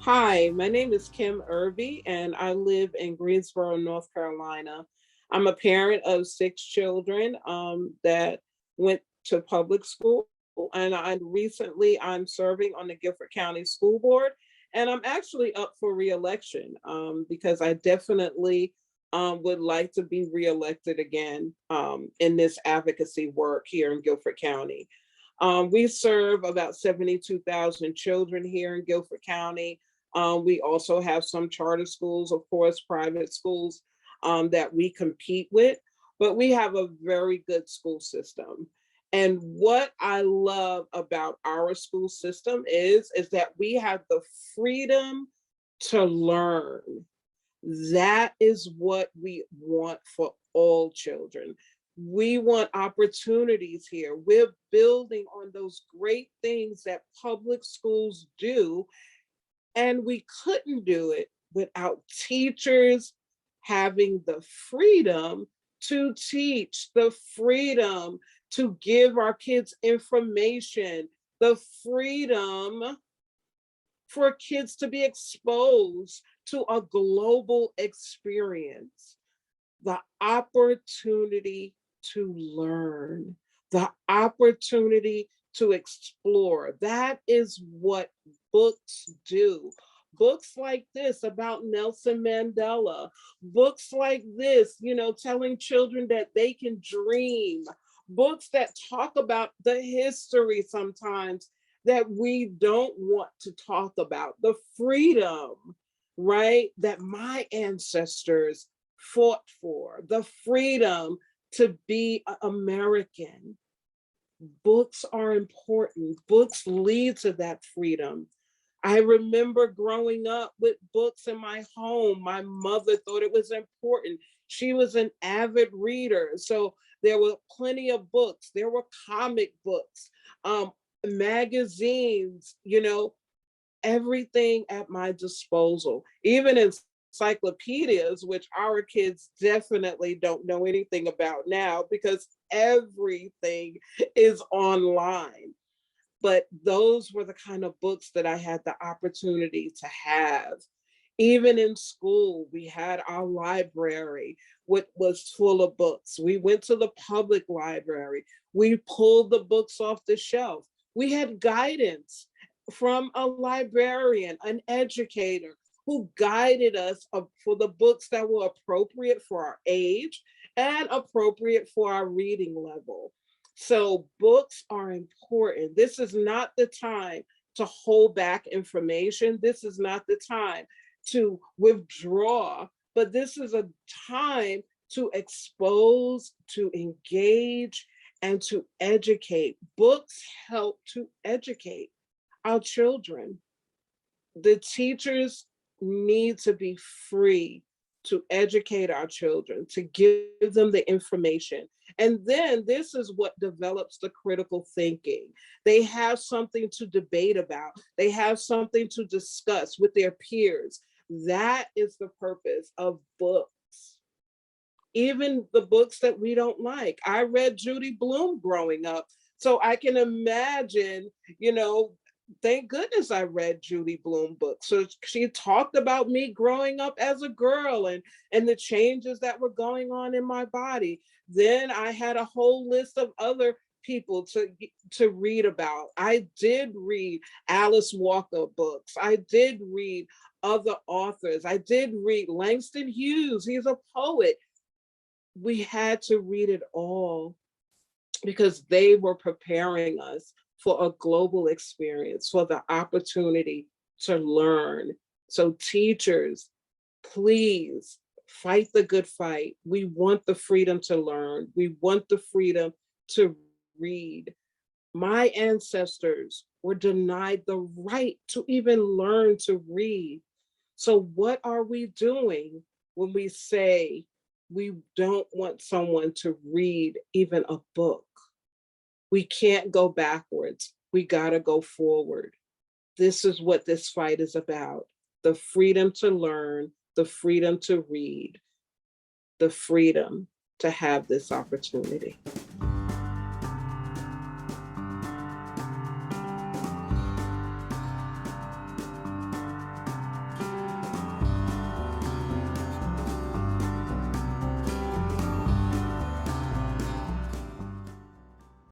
Hi, my name is Khem Irby, and I live in Greensboro, North Carolina. I'm a parent of six children that went to public school, and I'm serving on the Guilford County School Board, and I'm actually up for reelection because I definitely would like to be reelected again in this advocacy work here in Guilford County. We serve about 72,000 children here in Guilford County. We also have some charter schools, of course, private schools that we compete with, but we have a very good school system. And what I love about our school system is that we have the freedom to learn. That is what we want for all children. We want opportunities here. We're building on those great things that public schools do, and we couldn't do it without teachers having the freedom to teach, the freedom to give our kids information, the freedom for kids to be exposed to a global experience, the opportunity to learn, the opportunity to explore. That is what books do. Books like this about Nelson Mandela, books like this, telling children that they can dream, books that talk about the history sometimes that we don't want to talk about, the freedom, right, that my ancestors fought for, the freedom to be American. Books are important. Books lead to that freedom. I remember growing up with books in my home. My mother thought it was important. She was an avid reader. So there were plenty of books. There were comic books, magazines, everything at my disposal, even encyclopedias, which our kids definitely don't know anything about now because everything is online. But those were the kind of books that I had the opportunity to have. Even in school, we had our library, which was full of books. We went to the public library. We pulled the books off the shelf. We had guidance from a librarian, an educator who guided us for the books that were appropriate for our age and appropriate for our reading level. So books are important. This is not the time to hold back information. This is not the time to withdraw, but this is a time to expose, to engage, and to educate. Books help to educate our children. The teachers need to be free to educate our children, to give them the information. And then this is what develops the critical thinking. They have something to debate about. They have something to discuss with their peers. That is the purpose of books. Even the books that we don't like. I read Judy Blume growing up, so I can imagine, thank goodness I read Judy Blume books. So she talked about me growing up as a girl and the changes that were going on in my body. Then I had a whole list of other people to read about. I did read Alice Walker books. I did read other authors. I did read Langston Hughes. He's a poet. We had to read it all because they were preparing us for a global experience, for the opportunity to learn. So teachers, please fight the good fight. We want the freedom to learn. We want the freedom to read. My ancestors were denied the right to even learn to read. So what are we doing when we say we don't want someone to read even a book? We can't go backwards. We got to go forward. This is what this fight is about. The freedom to learn, the freedom to read, the freedom to have this opportunity.